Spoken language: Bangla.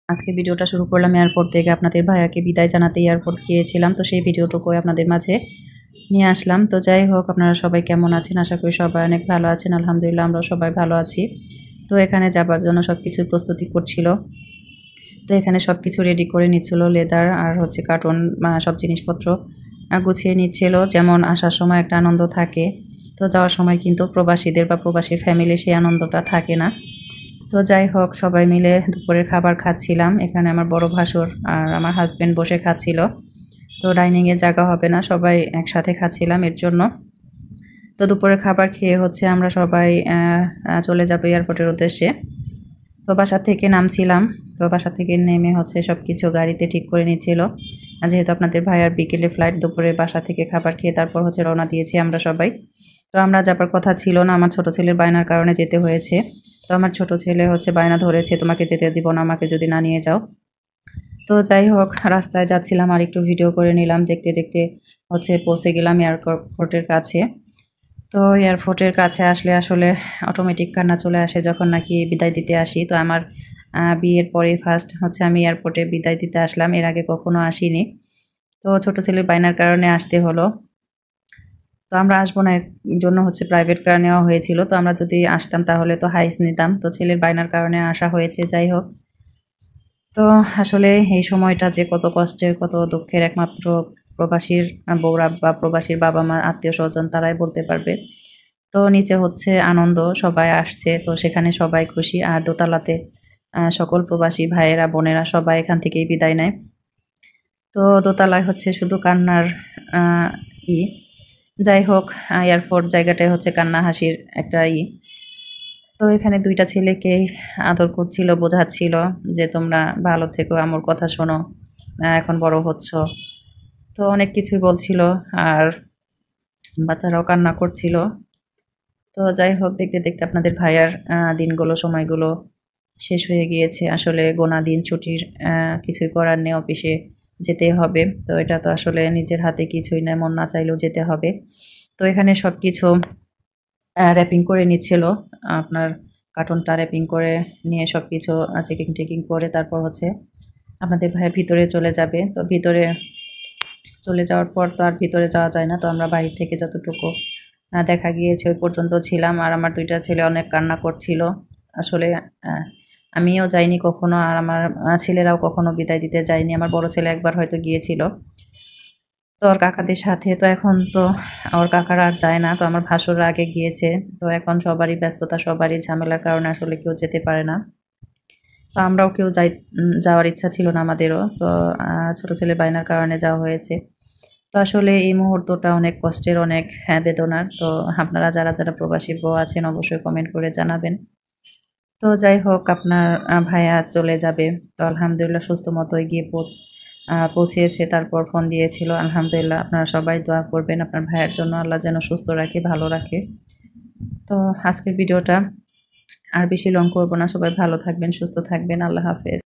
আজকে ভিডিওটা শুরু করলাম এয়ারপোর্ট থেকে। আপনাদের ভাইয়াকে বিদায় জানাতে এয়ারপোর্ট গিয়েছিলাম, তো সেই ভিডিওটুকু আপনাদের মাঝে নিয়ে আসলাম। তো যাই হোক, আপনারা সবাই কেমন আছেন? আশা করি সবাই অনেক ভালো আছেন। আলহামদুলিল্লাহ আমরাও সবাই ভালো আছি। তো এখানে যাবার জন্য সব কিছু প্রস্তুতি করছিল। তো এখানে সব কিছু রেডি করে নিচ্ছিল, লেদার আর হচ্ছে কার্টুন সব জিনিসপত্র গুছিয়ে নিচ্ছিল। যেমন আসার সময় একটা আনন্দ থাকে, তো যাওয়ার সময় কিন্তু প্রবাসীদের বা প্রবাসীর ফ্যামিলি সেই আনন্দটা থাকে না। তো যাই হোক, সবাই মিলে দুপুরের খাবার খাচ্ছিলাম। এখানে আমার বড় ভাসুর আর আমার হাজবেন্ড বসে খাচ্ছিল। তো ডাইনিংয়ে জায়গা হবে না, সবাই একসাথে খাচ্ছিলাম এর জন্য। তো দুপুরের খাবার খেয়ে হচ্ছে আমরা সবাই চলে যাব এয়ারপোর্টের উদ্দেশ্যে। তো বাসা থেকে নামছিলাম। তো বাসা থেকে নেমে হচ্ছে সব কিছু গাড়িতে ঠিক করে নিচ্ছিল। যেহেতু আপনাদের ভাইয়ার বিকেলে ফ্লাইট, দুপুরে বাসা থেকে খাবার খেয়ে তারপর হচ্ছে রওনা দিয়েছি আমরা সবাই। তো আমরা যাবার কথা ছিল না, আমার ছোট ছেলের বায়নার কারণে যেতে হয়েছে। তো আমার ছোট ছেলে হচ্ছে বায়না ধরেছে, তোমাকে যেতে দিব না আমাকে যদি না নিয়ে যাও। তো যাই হোক, রাস্তায় যাচ্ছিলাম আর একটু ভিডিও করে নিলাম। দেখতে দেখতে হচ্ছে পৌঁছে গেলাম এয়ারপোর্টের কাছে। তো এয়ারপোর্টের কাছে আসলে আসলে অটোমেটিক কান্না চলে আসে যখন নাকি বিদায় দিতে আসি। তো আমার বিয়ের পরে ফার্স্ট হচ্ছে আমি এয়ারপোর্টে বিদায় দিতে আসলাম, এর আগে কখনো আসিনি। তো ছোট ছেলের বায়নার কারণে আসতে হলো। তো আমরা আসবো না, এর জন্য হচ্ছে প্রাইভেট কার নেওয়া হয়েছিল। তো আমরা যদি আসতাম তাহলে তো হাইস নিতাম, তো ছেলের বায়নার কারণে আসা হয়েছে। যাই হোক, তো আসলে এই সময়টা যে কত কষ্টের কত দুঃখের একমাত্র প্রবাসীর বউরা বা প্রবাসীর বাবা মা আত্মীয় স্বজন তারাই বলতে পারবে। তো নিচে হচ্ছে আনন্দ, সবাই আসছে, তো সেখানে সবাই খুশি। আর দোতলাতে সকল প্রবাসী ভাইয়েরা বোনেরা সবাই এখান থেকেই বিদায় নেয়। তো দোতলায় হচ্ছে শুধু কান্নার আহ, ই যাই হোক, এয়ারপোর্ট জায়গাটায় হচ্ছে কান্না হাসির একটা তো এখানে দুইটা ছেলেকেই আদর করছিল, বোঝাচ্ছিল যে তোমরা ভালো থেকো, আমার কথা শোনো, এখন বড় হচ্ছ। তো অনেক কিছুই বলছিল, আর বাচ্চারাও কান্না করছিল। তো যাই হোক, দেখতে দেখতে আপনাদের ভাইয়ার দিনগুলো সময়গুলো শেষ হয়ে গিয়েছে। আসলে গোনা দিন, ছুটির কিছুই করার নেই, অফিসে যেতে হবে। তো এটা তো আসলে নিজের হাতে কিছুই না, মন না চাইলেও যেতে হবে। তো এখানে সব কিছু র্যাপিং করে নিচ্ছিল, আপনার কার্টুনটা র্যাপিং করে নিয়ে সব কিছু চেকিং টেকিং করে তারপর হচ্ছে আপনাদের ভাই ভিতরে চলে যাবে। তো ভিতরে চলে যাওয়ার পর তো আর ভিতরে যাওয়া যায় না, তো আমরা বাইরে থেকে যতটুকু দেখা গিয়েছে ওই পর্যন্ত ছিলাম। আর আমার দুইটা ছেলে অনেক কান্না করছিল। আসলে আমিও যাইনি কখনো, আর আমার ছেলেরাও কখনো বিদায় দিতে যায়নি। আমার বড় ছেলে একবার হয়তো গিয়েছিল তো ওর কাকাদের সাথে, তো এখন তো ওর কাকারা আর যায় না। তো আমার ভাসুররা আগে গিয়েছে। তো এখন সবারই ব্যস্ততা, সবারই ঝামেলার কারণে আসলে কেউ যেতে পারে না। তো আমরাও কেউ যাওয়ার ইচ্ছা ছিল না আমাদেরও। তো ছোট ছেলে বায়নার কারণে যাওয়া হয়েছে। তো আসলে এই মুহূর্তটা অনেক কষ্টের, অনেক বেদনার। তো আপনারা যারা যারা প্রবাসী বউ আছেন অবশ্যই কমেন্ট করে জানাবেন। তো যাই হোক, আপনার ভাইয়া চলে যাবে। তো আলহামদুলিল্লাহ সুস্থ মতোই গিয়ে পৌঁছিয়েছে, তারপর ফোন দিয়েছিল। আলহামদুলিল্লাহ, আপনারা সবাই দোয়া করবেন আপনার ভাইয়ের জন্য, আল্লাহ যেন সুস্থ রাখে, ভালো রাখে। তো আজকের ভিডিওটা আর বেশি লং করব না, সবাই ভালো থাকবেন, সুস্থ থাকবেন, আল্লাহ হাফেজ।